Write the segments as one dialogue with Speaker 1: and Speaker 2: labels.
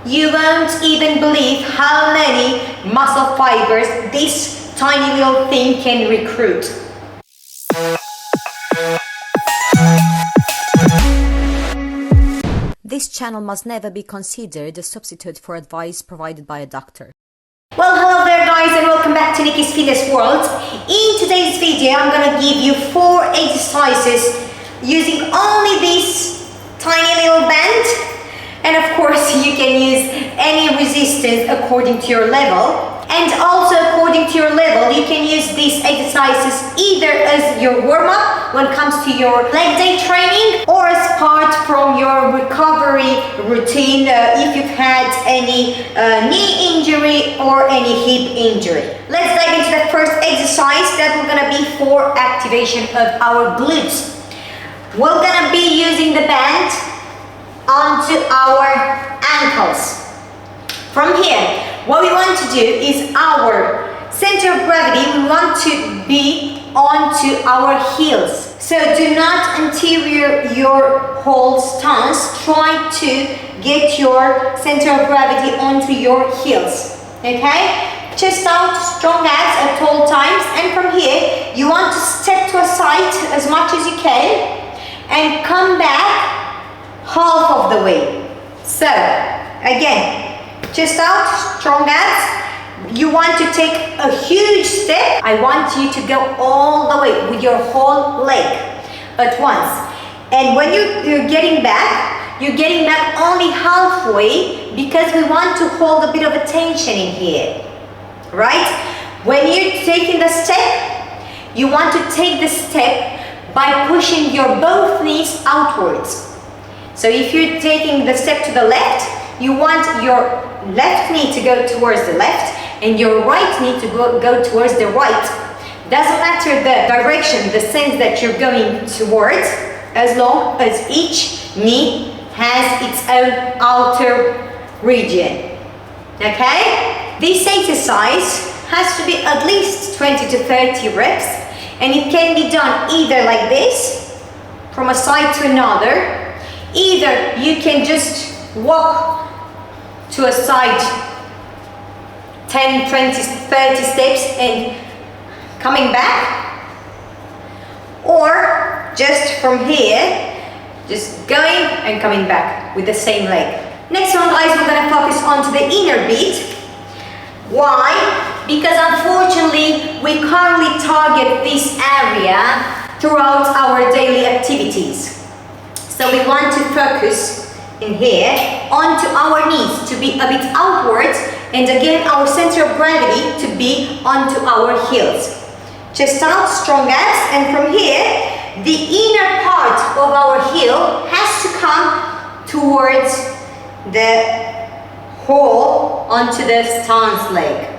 Speaker 1: You won't even believe how many muscle fibers this tiny little thing can recruit.
Speaker 2: This channel must never be considered a substitute for advice provided by a doctor.
Speaker 1: Well, hello there guys, and welcome back to Nicky's Fitness World. In today's video, I'm gonna give you 4 exercises using only this tiny little band. And of course, you can use any resistance according to your level. And also according to your level, you can use these exercises either as your warm-up when it comes to your leg day training, or as part from your recovery routine if you've had any knee injury or any hip injury. Let's dive into the first exercise that we're gonna be for activation of our glutes. We're gonna be using the band onto our ankles. From here, what we want to do is our center of gravity, we want to be onto our heels. So do not anterior your whole stance. Try to get your center of gravity onto your heels. Okay? Chest out, strong abs at all times. And from here, you want to step to a side as much as you can and come back half of the way. So again, chest out, strong abs. You want to take a huge step. I want you to go all the way with your whole leg at once. And when you're getting back only halfway, because we want to hold a bit of a tension in here, right? When you're taking the step, you want to take the step by pushing your both knees outwards. So if you're taking the step to the left, you want your left knee to go towards the left and your right knee to go towards the right. Doesn't matter the direction, the sense that you're going towards, as long as each knee has its own outer region. Okay? This exercise has to be at least 20 to 30 reps, and it can be done either like this, from a side to another. Either you can just walk to a side 10, 20, 30 steps and coming back, or just from here, just going and coming back with the same leg. Next one, guys, we're going to focus on to the inner beat. Why? Because unfortunately, we can't target this area throughout our daily activities. So we want to focus in here onto our knees to be a bit outwards, and again our center of gravity to be onto our heels. Chest out, strong abs, and from here the inner part of our heel has to come towards the hole onto the stance leg.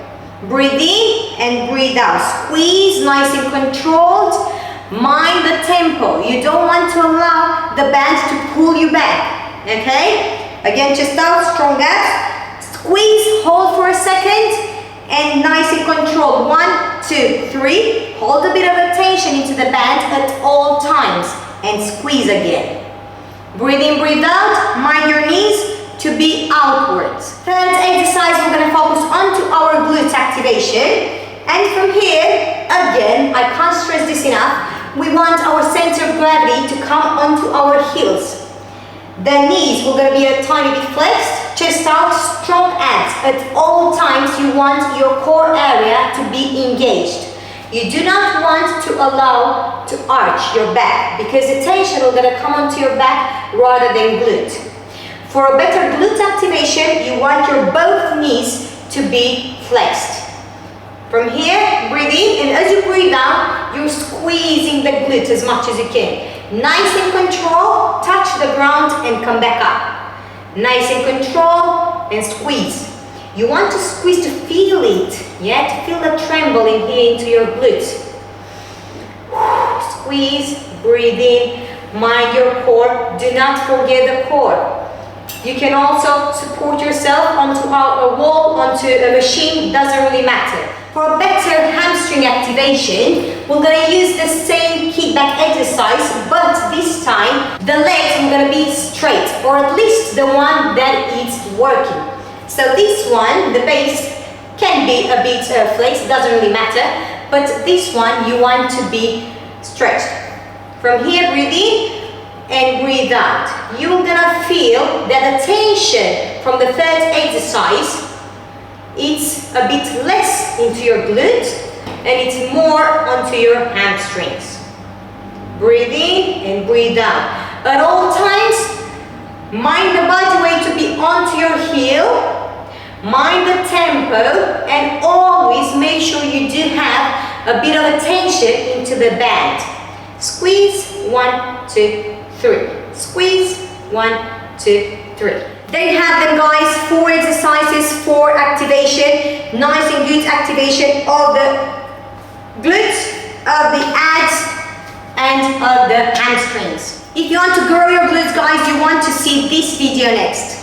Speaker 1: Breathe in and breathe out. Squeeze nice and controlled. Mind the tempo. You don't want to allow the band to pull you back. Okay? Again, chest out, strong abs. Squeeze, hold for a second, and nice and controlled. 1, 2, 3. Hold a bit of attention into the band at all times, and squeeze again. Breathe in, breathe out. Mind your knees to be outwards. Third exercise, we're going to focus onto our glute activation. And from here, again, I can't stress this enough, we want our center of gravity to come onto our heels. The knees will going to be a tiny bit flexed, chest out, strong abs. At all times, you want your core area to be engaged. You do not want to allow to arch your back, because the tension will going to come onto your back rather than glute. For a better glute activation, you want your both knees to be flexed. From here, breathe in, and as you breathe out, you're squeezing the glute as much as you can. Nice and control, touch the ground and come back up. Nice and control and squeeze. You want to squeeze to feel it, yeah? To feel the tremble in here into your glutes. Squeeze, breathe in, mind your core. Do not forget the core. You can also support yourself onto a wall onto a machine, doesn't really matter. For a better hamstring activation, we're going to use the same kickback exercise, but this time the legs are going to be straight, or at least the one that is working. So this one, the base can be a bit flexed, doesn't really matter, but this one you want to be stretched. From here, breathe in and breathe out. You're gonna feel that the tension from the third exercise, it's a bit less into your glutes and it's more onto your hamstrings. Breathe in and breathe out. At all times, mind the body weight to be onto your heel, mind the tempo, and always make sure you do have a bit of a tension into the band. Squeeze, 1, 2, 3. Squeeze, 1, 2, 3. There you have them, guys. 4 exercises for activation, nice and good activation of the glutes, of the abs, and of the hamstrings. If you want to grow your glutes, guys, you want to see this video next.